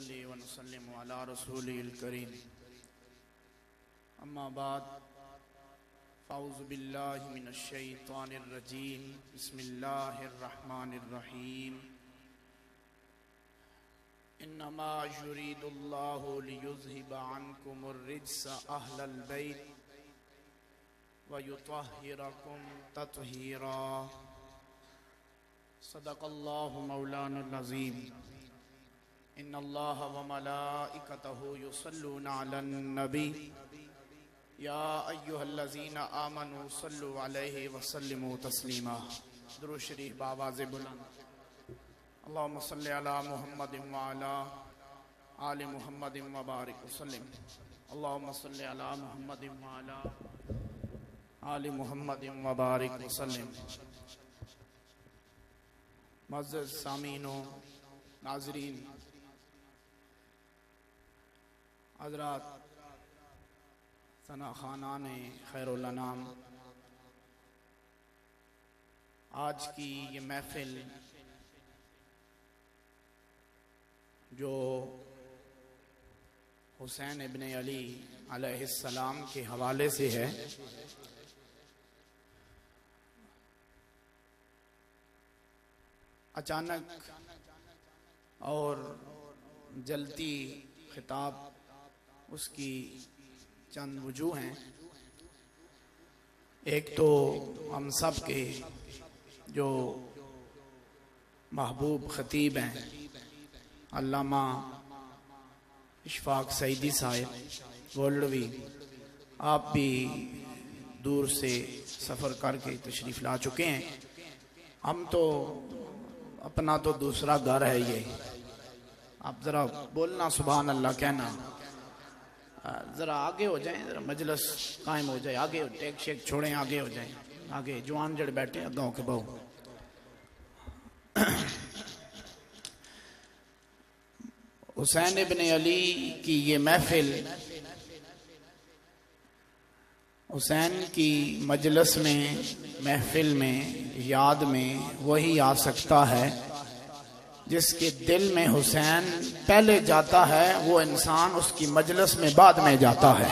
नसल्ली व नसल्लिमु अला रसूलिल करीम। अम्मा बाद फ़ाऊज़ु बिल्लाहि मिनश शैतानिर रजीम। बिस्मिल्लाहिर रहमानिर रहीम। इन्नमा युरीदुल्लाहु लियुज़हिबा अन्कुमुर रिज्सा अहलल बैत व युतहिरकुम तत्हीरा। सदक़ल्लाहु मौलानाल अज़ीम। इन्नल्लाहा व मलाइकतहु युसल्लूना अलन नबी या अय्युहल्लज़ीना आमनू सल्लु अलैहि व सल्लिमू तस्लीमा। दुरूद शरीफ बावाज़े बुलंद। अल्लाहुम्मा सल्लि अला मुहम्मदिन व अला आलि मुहम्मदिन व बारिक वसल्लिम। अल्लाहुम्मा सल्लि अला मुहम्मदिन व अला आलि मुहम्मदिन व बारिक वसल्लिम। मुअज़्ज़ज़ सामीनो, नाज़रीन, हज़रात, सना खानान खैरुल अनाम, आज की ये महफिल जो हुसैन इब्न अली अलैहिस्सलाम के हवाले से है, अचानक और जलती खिताब उसकी चंद वजूह हैं। एक तो हम सब के जो महबूब खतीब हैं अल्लामा इशफाक सईदी साहिब गोल्डवी, आप भी दूर से सफ़र करके तशरीफ़ ला चुके हैं। हम तो अपना तो दूसरा घर है ये। आप ज़रा बोलना सुभान अल्लाह कहना, ज़रा आगे हो जाएं, ज़रा मजलिस कायम हो जाए, आगे टेक शेक छोड़ें, आगे हो जाएं, आगे जवान जड़ बैठे गाँव के बहू। हुसैन इब्न अली की ये महफिल हुसैन की मजलिस में, महफिल में, याद में वही आ सकता है जिसके दिल में हुसैन पहले जाता है। वो इंसान उसकी मजलिस में बाद में जाता है।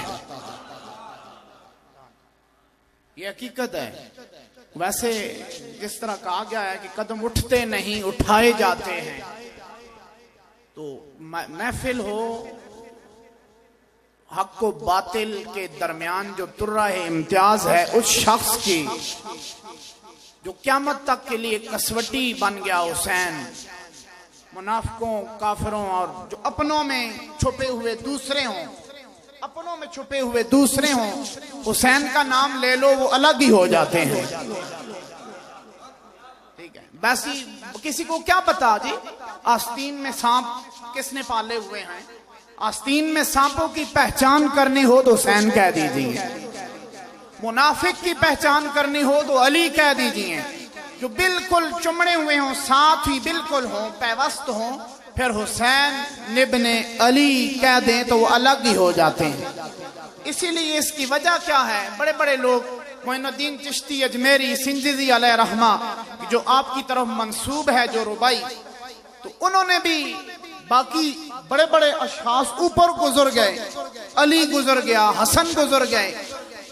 ये हकीकत है। वैसे जिस तरह कहा गया है कि कदम उठते नहीं उठाए जाते हैं, तो महफिल हो, हक को बातिल के दरमियान जो तुर्रा इम्तियाज है उस शख्स की जो क़यामत तक के लिए कसवटी बन गया हुसैन, मुनाफिकों, काफिरों और जो अपनों में छुपे हुए दूसरे हों, अपनों में छुपे हुए दूसरे हों, हुसैन का नाम ले लो वो अलग ही हो जाते हैं। ठीक है, वैसी किसी को क्या पता जी आस्तीन में सांप किसने पाले हुए हैं। आस्तीन में सांपों की पहचान करनी हो तो हुसैन कह दीजिए, मुनाफिक की पहचान करनी हो तो अली कह दीजिए। जो बिल्कुल चुमड़े हुए हों, साथ ही बिल्कुल हों, पैवस्त हों, फिर हुसैन इब्न अली कह दें तो वो अलग ही हो जाते हैं। इसीलिए इसकी वजह क्या है, बड़े बड़े लोग मोइनुद्दीन चिश्ती अजमेरी सिंजीज़ी अलैहि रहमा जो आपकी तरफ मंसूब है, जो रुबाई, तो उन्होंने भी बाकी बड़े बड़े अशखास ऊपर गुजर गए। अली गुजर गया, हसन गुजर गए,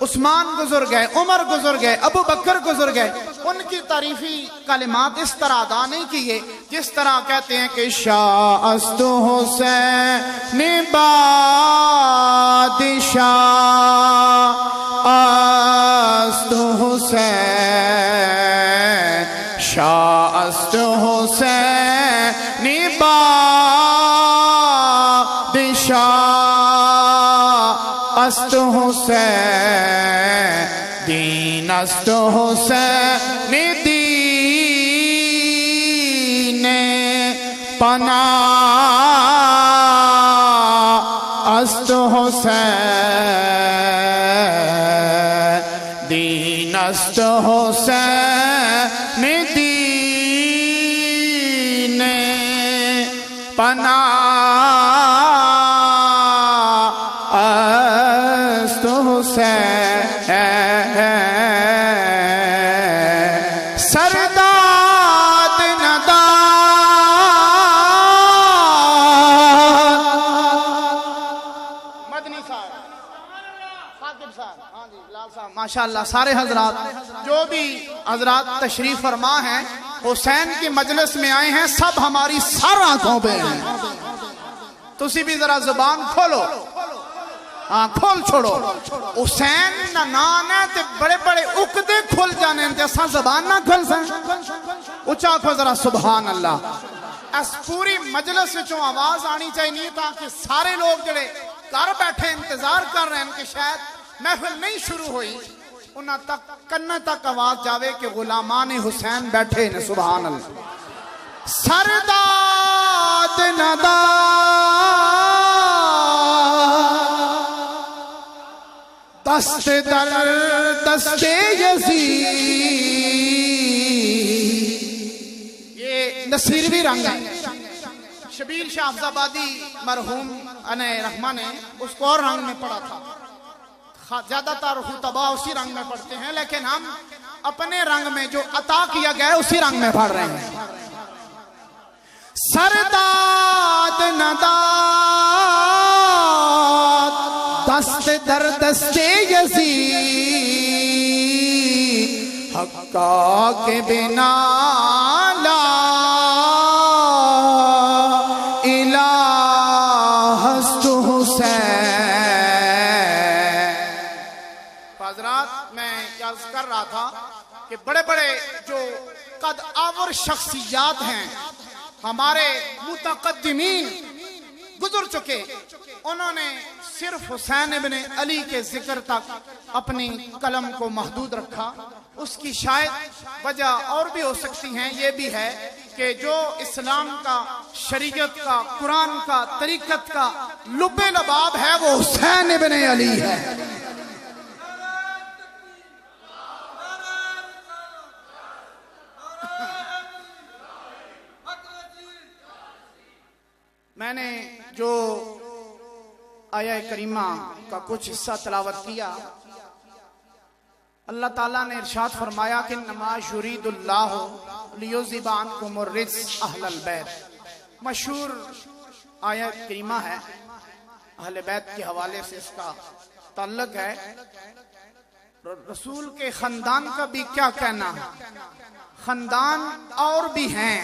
उस्मान गुजर गए, उमर गुजर गए, अबू बकर गुजर गए। उनकी तारीफी कलिमात इस तरह अदा नहीं किए जिस तरह कहते हैं कि शाअस्तु हुसैन बादशाह, अस्तु हुसैन, शाअस्तु हुसैन बादशाह, अस्तु हुसैन दीन, अस्तु हुसैन दीन पनाह, अस्तु हुसैन दीन, अस्तु हुसैन दीन पनाह, अस्तु हुसैन सरदाद नदाद साहब माशाअल्लाह सारे हजरात जो भी हजरात तशरीफ फरमा हैं हुसैन की मजलिस में आए हैं, सब हमारी सर आंखों पे हैं। तुसी भी जरा जुबान खोलो, हाँ खोल छोड़ो। हुसैन ना नाम है ते बड़े बड़े उकदे खुल जाने ते असा जुबान ना खोल सा। उच्चा आखो जरा सुभान अल्लाह। इस पूरी मजलिस विचों आवाज आनी चाहिए ताकि सारे लोग जड़े घर बैठे इंतजार कर रहे हैं कि शायद महफिल नहीं शुरू हुई, उन्हां तक कन्ना तक आवाज जावे कि गुलामान हुसैन बैठे ने। सुभान अल्लाह। सरदाद नदा दस्ते दर दस्ते यजीद, ये नसीरवी रंग है। शबीर शाह अफजाबादी मरहूम अने रहमान ने उसको और रंग में पढ़ा था। ज्यादातर खुतबा उसी रंग में पढ़ते हैं, लेकिन हम अपने रंग में जो अता किया गया है उसी रंग में पढ़ रहे हैं। सरदाद नदा दस्ते दर दस्ते यजीद, हक्का के बिना ला इलाहस्तु हुसैन। हजरात मैं अर्ज कर रहा था कि बड़े बड़े जो कद आवर शख्सियात हैं हमारे मुतकद्दिमीन गुजर चुके, उन्होंने सिर्फ हुसैन इब्न अली के जिक्र तक अपनी कलम को महदूद रखा। उसकी शायद वजह और भी हो सकती हैं। ये भी है कि जो इस्लाम का, शरीयत का, कुरान का, तरीकत का लुब्बे लबाब है वो हुसैन इब्न अली है। मैंने जो आया करीमा का कुछ हिस्सा तलावत किया, अल्लाह ताला ने इरशाद फरमाया कि नमाज युरीदुल्लाह लियुज़िबा अन्कुम रिज्स अहलल बैत। मशहूर आया करीमा है, अहले बैत के हवाले से इसका ताल्लुक है। रसूल के खानदान का भी क्या कहना, खानदान और भी हैं,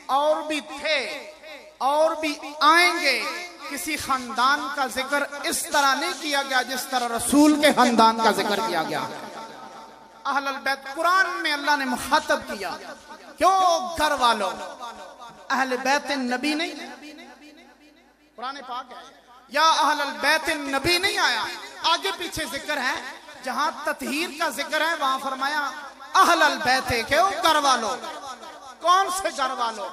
और भी थे, और भी आएंगे। किसी खानदान का जिक्र इस तरह नहीं किया गया जिस तरह रसूल के खानदान का जिक्र किया गया। अहलुल बैत कुरान में अल्लाह ने मुखातब किया, क्यों घर वालों, अहले बैत नबी नहीं, कुरान पाक है या अहलुल बैत नबी नहीं आया, आगे पीछे जिक्र है। जहां ततहीर का जिक्र है वहां फरमाया अहलुल बैत, क्यों घर वालों। कौन से घर वालों?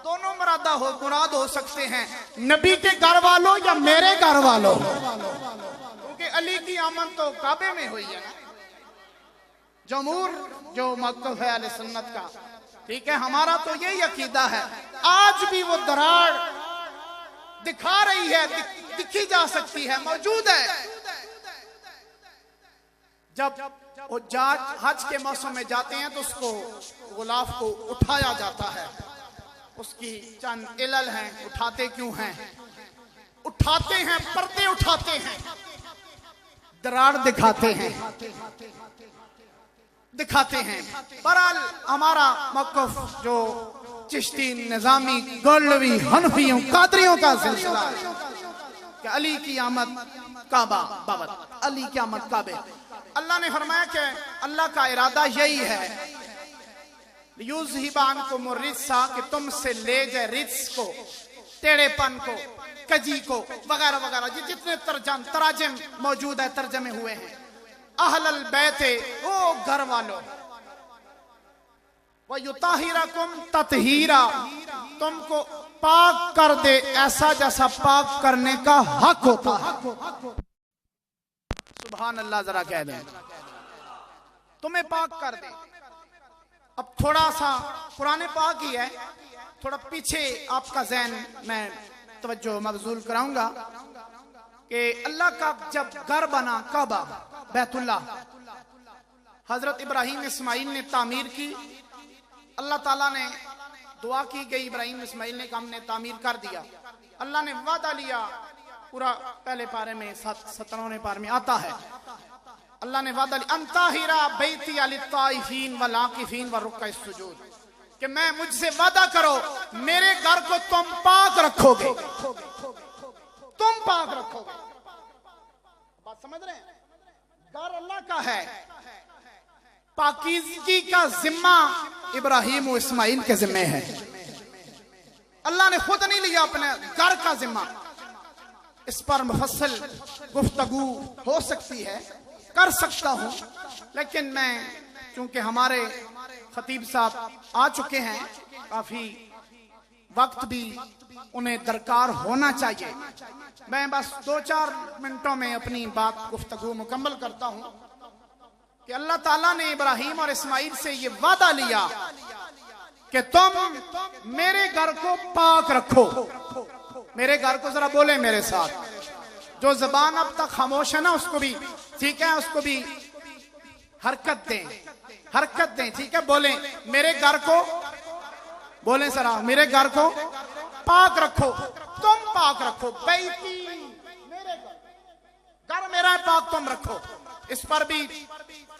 दोनों मुराद हो सकते हैं, नबी के घर वालों या मेरे घर वालों, क्योंकि अली की आमद तो काबे में हुई है ना। जमूर जो मौक़िफ़ है अहले सुन्नत का, ठीक है, हमारा तो यही अकीदा है। आज भी वो दरार दिखा रही है, दिखी जा सकती है, मौजूद है। जब वो हज के मौसम में जाते हैं तो उसको गुलाफ को उठाया जाता है। उसकी चंद इलल हैं, उठाते क्यों हैं? उठाते हैं, पर्दे उठाते हैं, दरार दिखाते हैं। बहरहाल हमारा मौक़िफ़ जो चिश्ती, निज़ामी, गौलवी, हनफियों, कादरियों का सिलसिला है कि अली की आमद काबा बाबत, अली की आमद काबे। अल्लाह ने फरमाया कि अल्लाह का इरादा यही है युज़हिबा अन्कुम रिज्सा, कि तुमसे ले जाए रिज्स को, टेढ़ेपन को, कजी को, वगैरह वगैरह जितने तराजिम मौजूद है, तर्जमे हुए हैं। अहलल बैते, ओ घर वालों, व युताहिरकुम ततहीरा, तुमको पाक कर दे ऐसा जैसा पाक करने का हक होता है। सुभान अल्लाह, जरा कह दें, तुम्हें पाक कर दे। अब थोड़ा सा पुराने पाक ही है, थोड़ा पीछे आपका ज़हन मैं तवज्जो मबजूल कराऊंगा कि अल्लाह का जब घर बना काबा बैतुल्लाह, हजरत इब्राहिम इस्माइल ने तामीर की। अल्लाह ताला ने दुआ की गई, इब्राहिम इस्माइल ने काम ने तामीर कर दिया। अल्लाह ने वादा लिया, पूरा पहले पारे में 17वें पारे में आता है, अल्लाह ने वादा अंताहिरा बैती अलित्ताइफीन वल आकिफीन व रुक्अस सुजूद, कि मैं मुझसे वादा करो मेरे घर को तुम पाक रखोगे, तुम पाक रखोगे। बात समझ रहे हैं? घर अल्लाह का है, पाकीज़गी का जिम्मा इब्राहिम और इस्माइल के जिम्मे है। अल्लाह ने खुद नहीं लिया अपने घर का जिम्मा। इस पर मुफस्सल गुफ्तगू हो सकती है, कर सकता हूं, लेकिन मैं चूंकि हमारे खतीब साहब आ चुके हैं, काफी वक्त भी उन्हें दरकार होना चाहिए, मैं बस 2-4 मिनटों में अपनी बात गुफ्तगू मुकम्मल करता हूं कि अल्लाह ताला ने इब्राहिम और इस्माइल से ये वादा लिया कि तुम मेरे घर को पाक रखो। मेरे घर को जरा बोले मेरे साथ, जो जबान अब तक खामोश है ना उसको भी, ठीक है, उसको भी हरकत दें, हरकत दें, ठीक है, बोले मेरे घर को, बोले जरा मेरे घर को पाक रखो, तुम पाक रखो। बैती, मेरे घर मेरा है, पाक तुम रखो। इस पर भी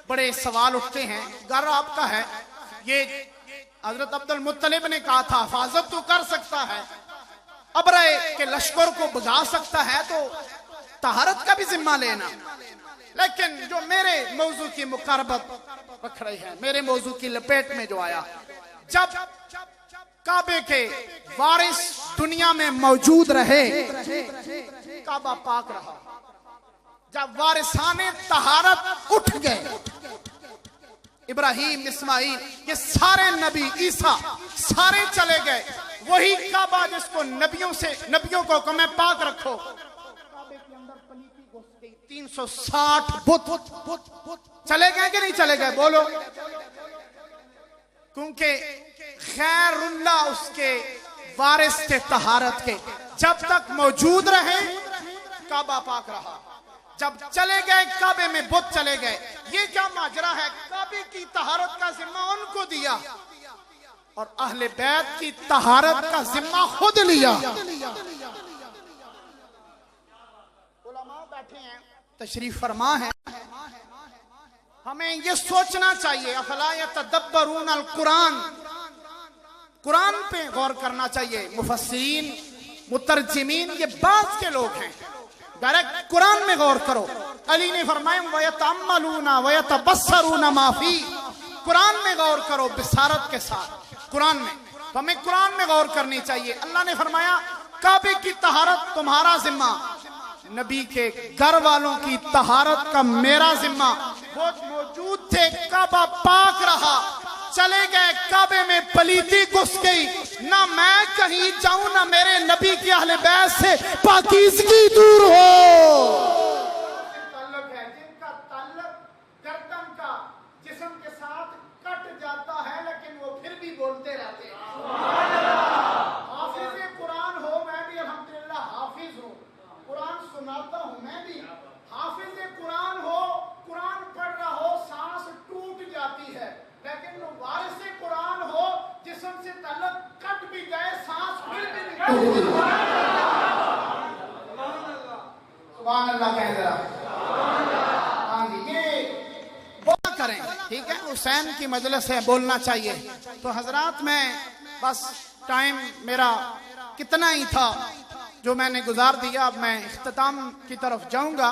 बड़े सवाल उठते हैं। घर आपका है, ये हजरत अब्दुल मुत्तलिब ने कहा था हिफाजत तो कर सकता है, अबरे के लश्कर को भगा सकता है, तो तहारत का भी जिम्मा लेना। लेकिन जो मेरे मौजू की मुकारबत रख रही है, मेरे मौजू की लपेट में जो आया, जब काबे के वारिस दुनिया में मौजूद रहे, काबा पाक रहा। जब वारिसाने तहारत उठ गए, इब्राहिम, इस्माइल, ये सारे नबी, ईसा, सारे चले गए, वही काबा जिसको नबियों को कमे पाक रखो, काबे के अंदर पलीती घुस गई। 360 बुत चले गए कि नहीं चले गए? बोलो। क्योंकि खैरुल्लाह उसके वारिस थे तहारत के, जब तक मौजूद रहे काबा पाक रहा, जब चले गए काबे में बुत चले गए। ये क्या माजरा है? काबे की तहारत का जिम्मा उनको दिया और अहले बैत की तहारत का जिम्मा खुद लिया। उलमा बैठे हैं, तशरीफ फरमा है, हमें ये सोचना चाहिए, अफला यतदब्बरून अल कुरान, कुरान पे गौर करना चाहिए। मुफस्सिरीन, मुतरजिमीन, ये बात के लोग हैं, डायरेक्ट कुरान में गौर करो। अली ने फरमाया वयतअम्मलूना वयतबस्सरूना माफी, कुरान में गौर करो बिसारत के साथ। कुरान में, तो हमें कुरान में गौर करनी चाहिए। अल्लाह ने फरमाया काबे की तहारत तुम्हारा जिम्मा, नबी के घर वालों की तहारत का मेरा जिम्मा। वो मौजूद थे, काबा पाक रहा, चले गए, काबे में पलीती घुस गई। ना मैं कहीं जाऊं, ना मेरे नबी की अहले बैत से पाकीज़गी दूर हो। ताल्लुक है जिनका ताल्लुक गर्दन का जिस्म के साथ कट जाता है, लेकिन वो फिर भी बोलते रहते हैं। हाफिज़ कुरान हो, मैं भी अल्हम्दुलिल्लाह हाफिज हूँ, कुरान सुनाता हूँ मैं भी। हाफिज़ कुरान हो, कुरान पढ़ रहा हो, सांस टूट जाती है, लेकिन वो वारिस कुरान हो, जिस्म से ताल्लुक कट भी जाए, सांस फिर भी नहीं टूटती। सुभान अल्लाह कह जरा। हाँ जी, ये बोला करें, ठीक है, हुसैन की मजलिस है, बोलना चाहिए। तो हजरात, मैं बस टाइम मेरा कितना ही था जो मैंने गुजार दिया, अब मैं इख्तिताम की तरफ जाऊंगा।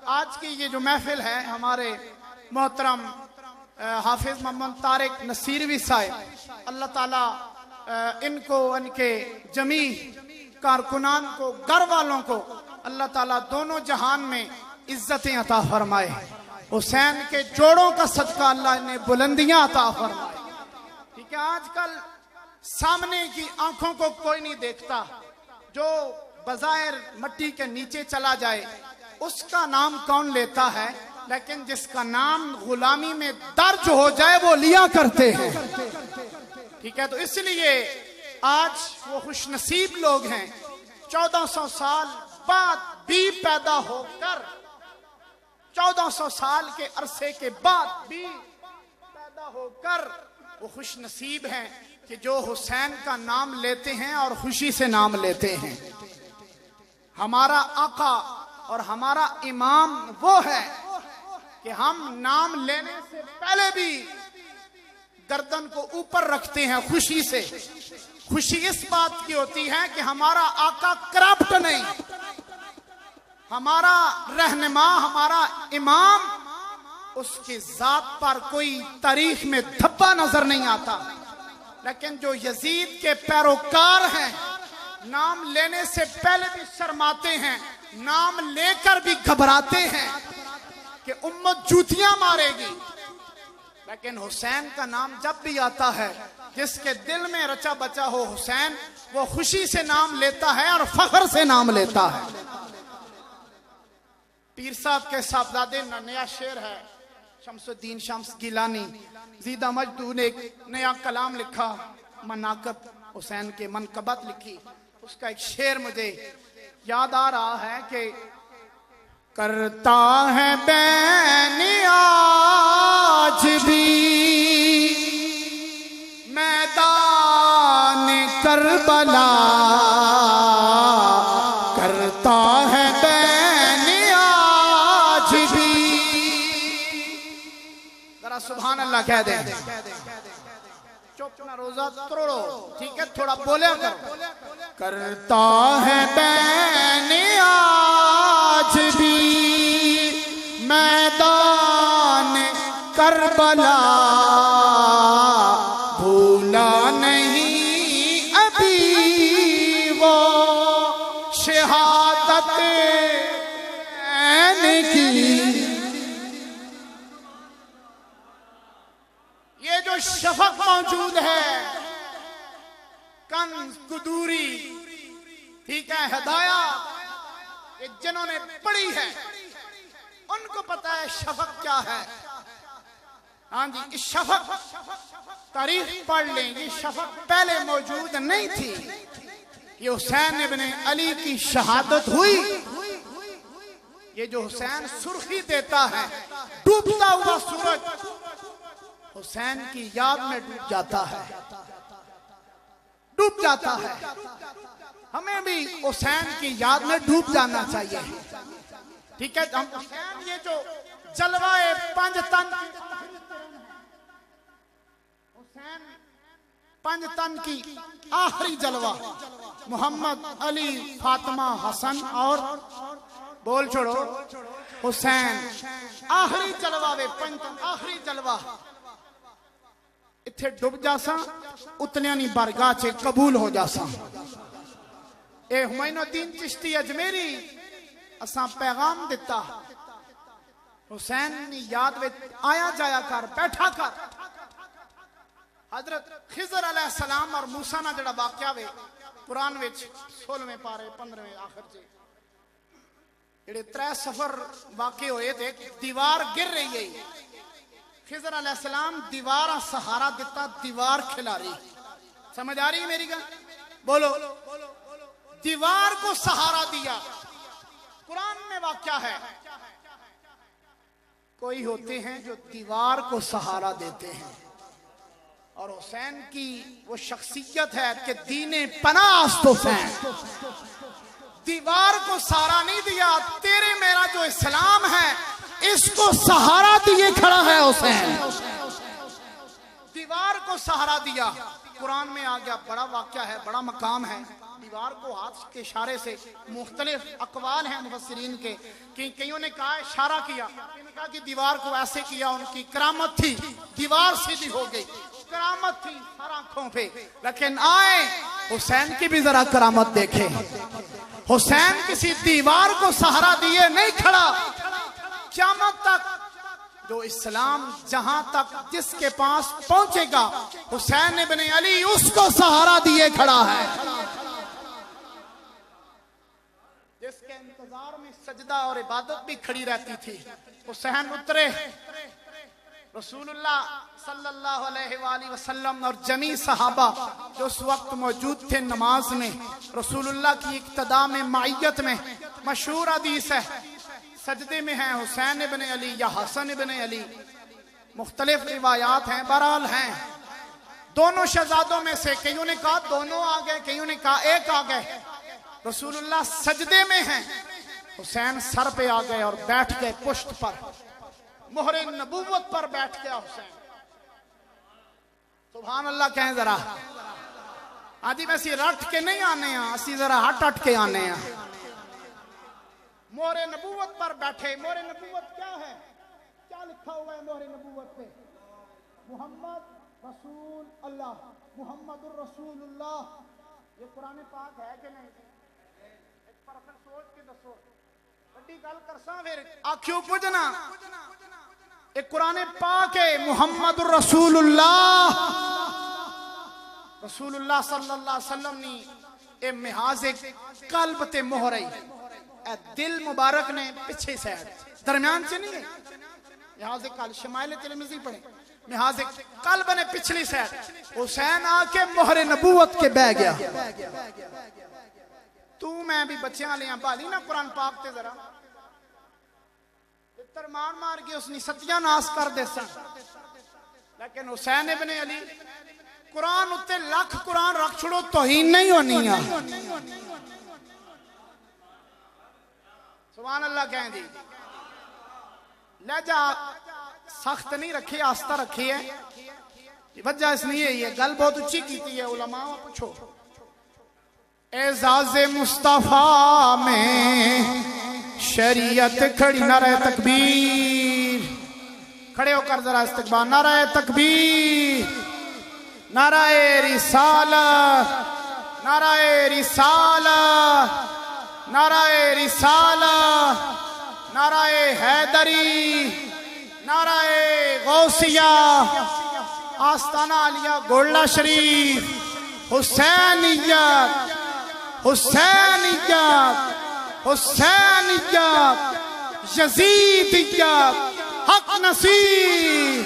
आज की ये जो महफिल है, हमारे मोहतरम हाफिज मोहम्मद तारिक नसीरवी साहब, अल्लाह ताला इनको, इनके जमी कारकुनान को, घर वालों को अल्लाह ताला दोनों जहान में इज्जतें अता फरमाए। हुसैन के जोड़ों का सदका अल्लाह ने बुलंदियां अता फरमाए। ठीक है, आजकल सामने की आंखों को कोई नहीं देखता, जो बज़ाहिर मट्टी के नीचे चला जाए उसका नाम कौन लेता है, लेकिन जिसका नाम गुलामी में दर्ज हो जाए वो लिया करते हैं। ठीक है, तो इसलिए आज वो खुशनसीब लोग हैं, 1400 साल बाद भी पैदा होकर, 1400 साल के अरसे के बाद भी पैदा होकर वो खुशनसीब हैं कि जो हुसैन का नाम लेते हैं और खुशी से नाम लेते हैं। हमारा आका और हमारा इमाम वो है कि हम नाम लेने से पहले भी गर्दन को ऊपर रखते हैं खुशी से। खुशी इस बात की होती है कि हमारा आका करप्ट नहीं, हमारा रहनुमा, हमारा इमाम, उसकी जात पर कोई तारीख में धब्बा नजर नहीं आता। लेकिन जो यजीद के पैरोकार हैं, नाम लेने से पहले भी शर्माते हैं, नाम लेकर भी घबराते हैं कि उम्मत जूतियां मारेगी। लेकिन हुसैन का नाम जब भी आता है, जिसके दिल में रचा बचा हो हुसैन, वो खुशी से नाम लेता है और फख्र से नाम लेता है। पीर साहब के साहबजादे नया शेर है, शमसुद्दीन शम्स गिलानी जीदा मजदू ने एक नया कलाम लिखा, मनाकत हुसैन के मनकबत लिखी। उसका एक शेर मुझे याद आ रहा है कि करता है बैन आज भी मैदान करबला, करता है बैन आज भी। जरा सुभान अल्लाह कह दे। चुप ना, रोजा तोड़ो, ठीक है, थोड़ा बोले करो। करता है बैन आज भी मैदान करबला, भूला नहीं अभी वो शहादत की। ये जो शफक मौजूद है, कंज कुदूरी, ठीक है, हदाया, ये जिन्होंने पढ़ी है उनको पता है शफक क्या है। हाँ जी, इस शफक तारीख पढ़ लेंगे, शफक पहले मौजूद नहीं थी। ये हुसैन इब्ने अली की शहादत हुई। ये जो हुसैन सुर्खी देता है, डूबता हुआ सूरज हुसैन की याद में डूब जाता है, डूब जाता है। हमें भी हुसैन की याद में डूब जाना चाहिए, ठीक है। हम हुसैन, ये जो जलवाए पंजतन, हुसैन पंजतन की आखिरी जलवा, मोहम्मद अली फातिमा हसन और बोल छोड़ो हुसैन, आखिरी जलवा वे पंजतन, आखिरी जलवा इत्थे डूब जासा, उतने नी बारगाह च कबूल हो जासा। ए हुमायूनुद्दीन चिश्ती अजमेरी असा पैगाम दिता, हुसैन नी याद में आया जाया कर, बैठा कर। हजरत खिजर अलैहिस्सलाम और मूसा ना जड़ा वाकया वे कुरान विच 16वें पारे 15वें आखिर च जेड़े 3 सफर वाकये होए थे, दीवार गिर रही है, खिजर अलैहिस्सलाम दीवार सहारा दिता, दीवार खिलारी। समझ आ रही है मेरी गल? बोलो, दीवार को सहारा दिया। कुरान में वाकया है, कोई होते हैं जो दीवार को सहारा देते हैं, और हुसैन की वो शख्सियत है कि दीने पनाह हुसैन, दीवार को सहारा नहीं दिया। तेरे मेरा जो इस्लाम है, इसको सहारा दिए खड़ा है हुसैन, दीवार को सहारा दिया। कुरान में आ गया, बड़ा वाकया है, बड़ा मकाम है। दीवार को हाथ के इशारे से, मुख्तलिफ अकवाल हैं मुफस्सिरीन के, कि कईयों ने कहा इशारा किया, किन्होंने कहा कि दीवार को ऐसे किया, उनकी करामत थी, दीवार सीधी हो गई, करामत थी हर आंखों पे। लेकिन आए हुसैन की भी जरा करामत देखे। हुसैन किसी दीवार को सहारा दिए नहीं खड़ा, क़यामत तक जो इस्लाम जहां तक जिसके पास पहुंचेगा, हुसैन इब्ने अली उसको सहारा दिए खड़ा है, जिसके इंतजार में सजदा और इबादत भी खड़ी रहती थी। हुसैन उतरे, रसूलुल्लाह सल्लल्लाहु अलैहि वसल्लम और जमी सहाबा जो उस वक्त मौजूद थे नमाज में, रसूलुल्लाह की इक्तदा में, माइयत में, मशहूर हदीस है, सजदे में है हुसैन इब्ने अली या हसन इब्ने अली, मुख्तलिफ रिवायात हैं, बहरहाल हैं। दोनों शहजादों में से कईयों ने कहा दोनों आ गए, कईयों ने कहा एक आ गए। रसूलुल्लाह सजदे में हैं, हुसैन सर पे आ गए और बैठ गए पुष्ट पर। मोहरे नबूवत पर बैठ गया हुसैन। सुभान अल्लाह कहें जरा। आदि वैसे रट के नहीं आने हैं, असी जरा हट हट के आने हैं। मोहरे नबूवत पर बैठे। मोहरे नबूवत क्या है? क्या लिखा हुआ है मोहरे नबूवत पे? मोहम्मद रसूल अल्लाह, मुहम्मदुर रसूलुल्लाह। ये कुरान पाक है कि नहीं? एक पर फिर सोच के दसो, बड़ी गल करसा फिर आखियो पुजना। एक कुरान पाक है मुहम्मदुर रसूलुल्लाह। रसूलुल्लाह सल्लल्लाहु अलैहि वसल्लम ने ए मिहाज़े कल्ब ते मोहरे ए दिल मुबारक ने पीछे साइड दरमियान से नहीं है। मिहाज़े कल शमाइल तिरमिज़ी पढ़े। मिहाज़े कल्ब ने पिछली साइड हुसैन आके मोहरे नबूवत के बह गया। तू मैं भी बच्चियां लिया भाली ना कुरान पाक ते जरा इतर मार मार के उसने सत्यानाश कर दे सन। लेकिन हुसैन इब्ने अली कुरान उत्ते लख कुरान रख छोड़ो तौहीन नहीं होनी है। सुभान अल्लाह कहें जी। लहजा सख्त नहीं रखी, आस्था रखी है। वजह इसलिए ये गल बहुत ऊंची की है। उलमा पूछो एजाज़े मुस्तफा में शरीयत खड़ी। नारे तकबीर, खड़े होकर जरा इस्तकबार। नारे तकबीर, नाराए रिसालत, नाराए रिसालत, नाराए रिसालत, नाराए हैदरी, नाराए गौसिया, आस्ताना आलिया गोल्ला शरीफ, हुसैनियत, हुसैनियत, हुसैनियत, यजीदियत, हक नसीर,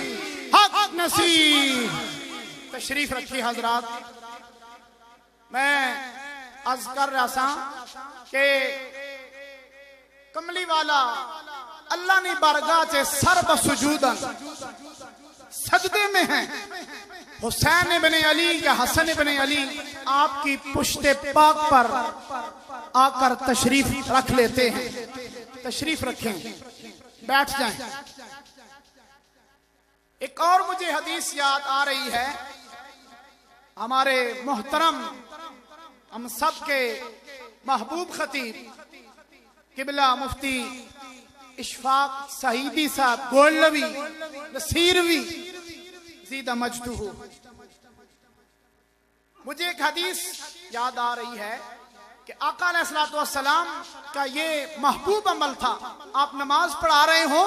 हक नसीर। तशरीफ रखी हजरात। मैं अर्ज कर रहा था कि कमली वाला अल्लाह ने बारगाह से सर्ब सुजूदन सजदे में है। हुसैन इब्ने अली या हसन इब्ने अली आपकी पुश्ते पाक पर आकर तशरीफ रख लेते हैं। तशरीफ रखें, बैठ जाएं। एक और मुझे हदीस याद आ रही है। हमारे मोहतरम हम सब के महबूब खतीब किबला मुफ्ती इशफाक सईदी साहब गोलवी नसीरवी ज़ीदा मजदूहू। मुझे एक हदीस याद आ रही है कि आका अलैहिस्सलातु वस्सलाम का ये महबूब अमल था। आप नमाज पढ़ा रहे हो,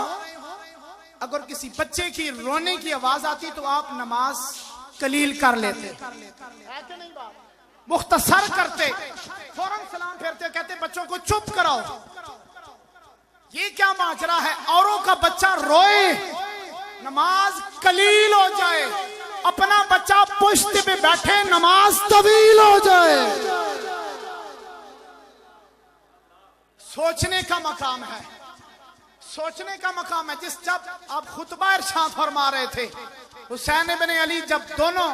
अगर किसी बच्चे की रोने की आवाज आती तो आप नमाज कलील कर लेते, मुख्तसर करते, फौरन सलाम फेरते, कहते बच्चों को चुप कराओ। ये क्या माजरा है? औरों का बच्चा रोए, नमाज कलील हो जाए, अपना बच्चा पुश्त पे बैठे, नमाज तवील हो जाए। सोचने का मकाम है, सोचने का मकाम है। जिस जब आप खुतबा इरशाद फरमा रहे थे, हुसैन इब्ने अली जब दोनों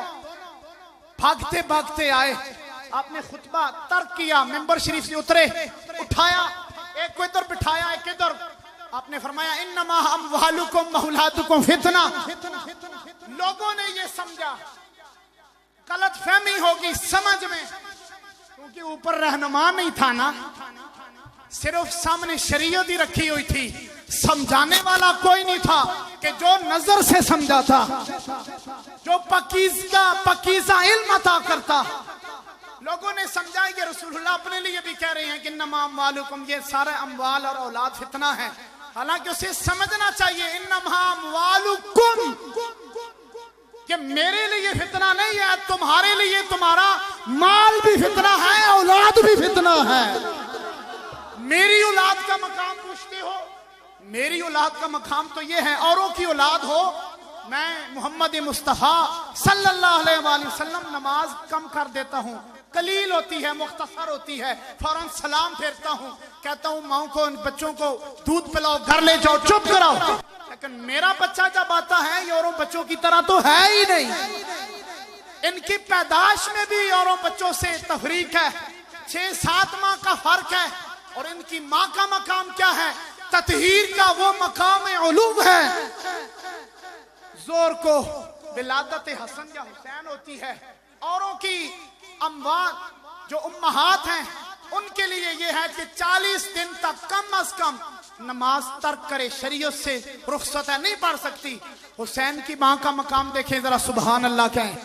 भागते भागते आए, आपने खुतबा तर्क किया, मिंबर शरीफ से उतरे, उठाया, एक को इधर बिठाया, एक इधर। आपने फरमाया इन्नमा अम्वालुकुम मौलादुकुम फितना। लोगों ने ये समझा, गलत फहमी होगी समझ में, क्योंकि ऊपर रहनुमा नहीं था ना, सिर्फ सामने शरीयत ही रखी हुई थी, समझाने वाला कोई नहीं था कि जो नजर से समझा था, जो पकीज़ा इल्म अता करता। लोगों ने समझा कि रसूलुल्लाह अपने लिए भी कह रहे हैं कि इन्नमा अम्वालुकुम, ये सारे अम्वाल और औलाद फितना है। हालांकि उसे समझना चाहिए इन्नमा अम्वालुकुम, कि मेरे लिए फितना नहीं है, तुम्हारे लिए तुम्हारा माल भी फितना है, औलाद भी फितना है। मेरी औलाद का मकाम पूछते हो, मेरी औलाद का मकाम तो ये है, औरों की औलाद हो। मैं मोहम्मद मुस्तफ़ा सल्लल्लाहु अलैहि वसल्लम नमाज कम कर देता हूँ, कलील होती है, मुख्तसर होती है, फौरन सलाम फेरता हूँ, कहता हूँ माओ को, बच्चों को दूध पिलाओ, घर ले जाओ, चुप कराओ। लेकिन मेरा बच्चा जब आता है, ये औरों बच्चों की तरह तो है ही नहीं। इनकी पैदाइश में भी औरों बच्चों से तफरीक है, 6-7 माह का फर्क है। और इनकी माँ का मकाम क्या है? ततहीर का वो मकाम उलूम है। जोर को विलादत हसन या हुसैन होती है। औरों की अमवात जो उम्महात हैं उनके लिए ये है कि 40 दिन तक कम अज कम नमाज तर्क करे, शरीयत से रुखसत है, नहीं पढ़ सकती। हुसैन की मां का मकाम देखें जरा, सुभान अल्लाह कहें।